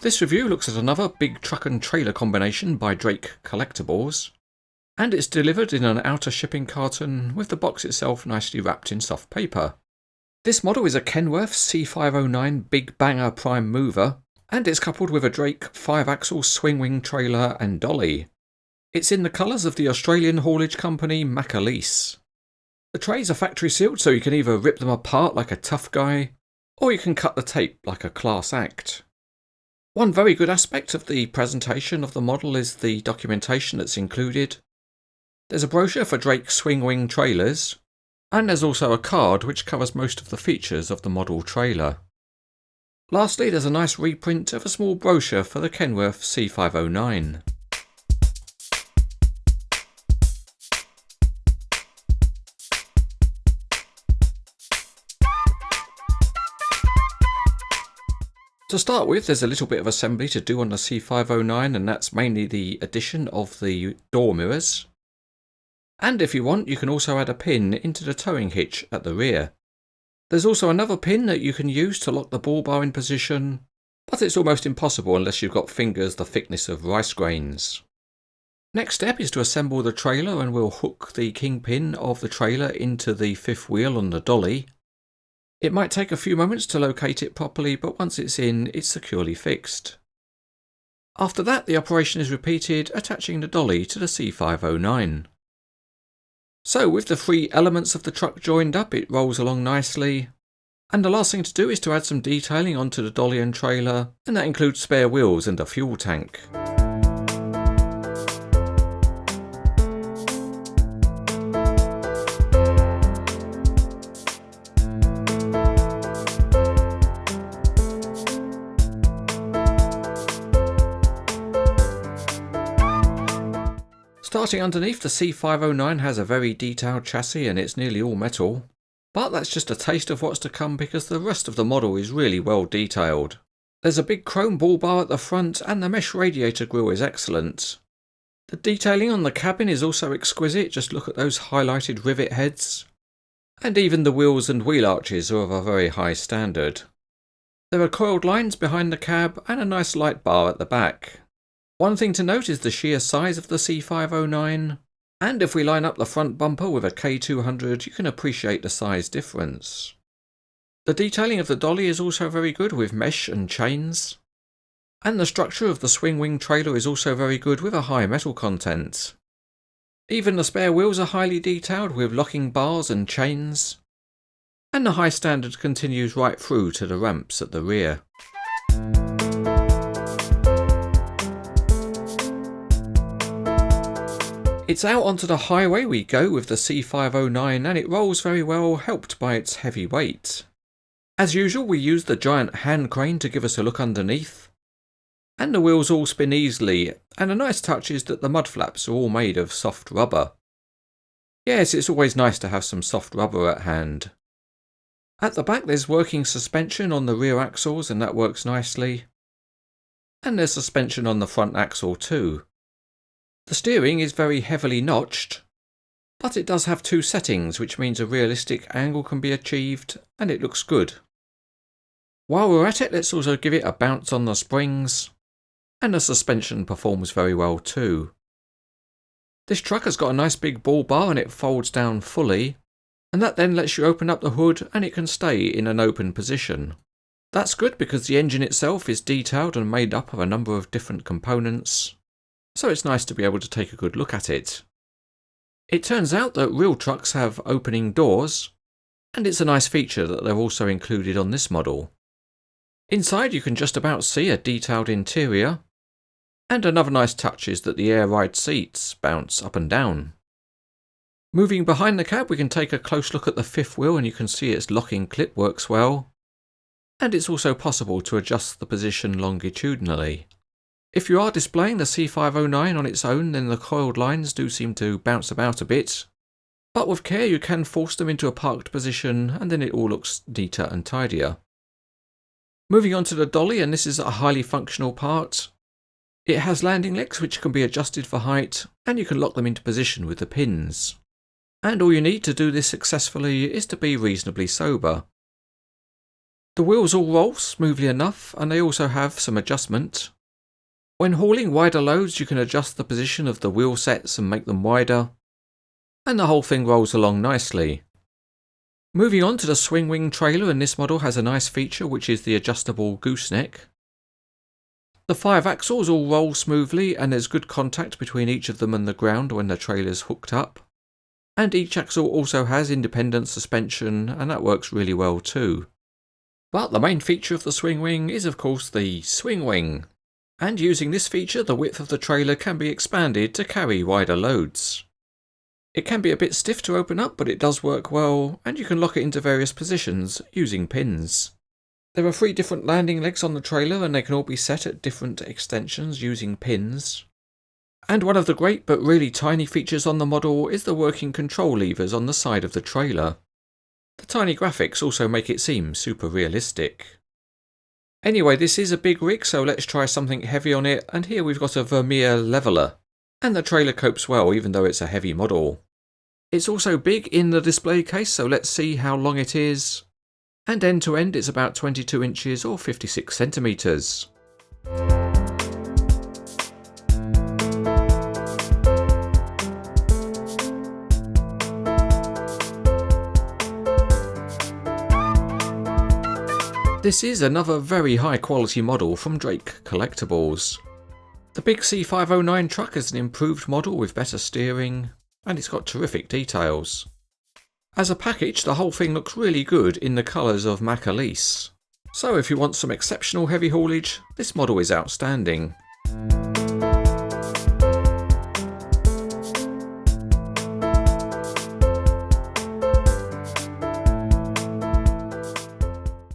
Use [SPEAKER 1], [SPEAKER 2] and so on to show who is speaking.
[SPEAKER 1] This review looks at another big truck and trailer combination by Drake Collectibles, and it's delivered in an outer shipping carton with the box itself nicely wrapped in soft paper. This model is a Kenworth C509 Big Banger Prime Mover, and it's coupled with a Drake 5-axle Swingwing trailer and dolly. It's in the colours of the Australian haulage company McAleese. The trays are factory sealed, so you can either rip them apart like a tough guy, or you can cut the tape like a class act. One very good aspect of the presentation of the model is the documentation that's included. There's a brochure for Drake Swingwing trailers, and there's also a card which covers most of the features of the model trailer. Lastly, there's a nice reprint of a small brochure for the Kenworth C509. To start with, there's a little bit of assembly to do on the C509, and that's mainly the addition of the door mirrors. And if you want, you can also add a pin into the towing hitch at the rear. There's also another pin that you can use to lock the bull bar in position, but it's almost impossible unless you've got fingers the thickness of rice grains. Next step is to assemble the trailer, and we'll hook the kingpin of the trailer into the fifth wheel on the dolly. It might take a few moments to locate it properly, but once it's in, it's securely fixed. After that, the operation is repeated, attaching the dolly to the C509. So with the three elements of the truck joined up, it rolls along nicely, and the last thing to do is to add some detailing onto the dolly and trailer, and that includes spare wheels and a fuel tank. Starting underneath, the C509 has a very detailed chassis and it's nearly all metal. But that's just a taste of what's to come, because the rest of the model is really well detailed. There's a big chrome bull bar at the front, and the mesh radiator grille is excellent. The detailing on the cabin is also exquisite, just look at those highlighted rivet heads. And even the wheels and wheel arches are of a very high standard. There are coiled lines behind the cab and a nice light bar at the back. One thing to note is the sheer size of the C509, and if we line up the front bumper with a K200, you can appreciate the size difference. The detailing of the dolly is also very good with mesh and chains, and the structure of the Swingwing trailer is also very good with a high metal content. Even the spare wheels are highly detailed with locking bars and chains, and the high standard continues right through to the ramps at the rear. It's out onto the highway we go with the C509, and it rolls very well, helped by its heavy weight. As usual, we use the giant hand crane to give us a look underneath, and the wheels all spin easily, and a nice touch is that the mud flaps are all made of soft rubber. Yes, it's always nice to have some soft rubber at hand. At the back there's working suspension on the rear axles, and that works nicely, and there's suspension on the front axle too. The steering is very heavily notched, but it does have two settings, which means a realistic angle can be achieved, and it looks good. While we're at it, let's also give it a bounce on the springs, and the suspension performs very well too. This truck has got a nice big bull bar, and it folds down fully, and that then lets you open up the hood and it can stay in an open position. That's good because the engine itself is detailed and made up of a number of different components, so it's nice to be able to take a good look at it. It turns out that real trucks have opening doors, and it's a nice feature that they're also included on this model. Inside you can just about see a detailed interior, and another nice touch is that the air ride seats bounce up and down. Moving behind the cab, we can take a close look at the fifth wheel, and you can see its locking clip works well, and it's also possible to adjust the position longitudinally. If you are displaying the C509 on its own, then the coiled lines do seem to bounce about a bit, but with care you can force them into a parked position, and then it all looks neater and tidier. Moving on to the dolly, and this is a highly functional part. It has landing legs which can be adjusted for height, and you can lock them into position with the pins. And all you need to do this successfully is to be reasonably sober. The wheels all roll smoothly enough, and they also have some adjustment. When hauling wider loads, you can adjust the position of the wheel sets and make them wider, and the whole thing rolls along nicely. Moving on to the Swingwing trailer, and this model has a nice feature which is the adjustable gooseneck. The 5 axles all roll smoothly, and there's good contact between each of them and the ground when the trailer's hooked up. And each axle also has independent suspension, and that works really well too. But the main feature of the Swingwing is of course the Swingwing. And using this feature, the width of the trailer can be expanded to carry wider loads. It can be a bit stiff to open up, but it does work well, and you can lock it into various positions using pins. There are 3 different landing legs on the trailer, and they can all be set at different extensions using pins. And one of the great but really tiny features on the model is the working control levers on the side of the trailer. The tiny graphics also make it seem super realistic. Anyway, this is a big rig, so let's try something heavy on it, and here we've got a Vermeer leveller. And the trailer copes well even though it's a heavy model. It's also big in the display case, so let's see how long it is. And end to end it's about 22 inches or 56 centimetres. This is another very high quality model from Drake Collectibles. The big C509 truck is an improved model with better steering, and it's got terrific details. As a package, the whole thing looks really good in the colours of McAleese. So if you want some exceptional heavy haulage, this model is outstanding.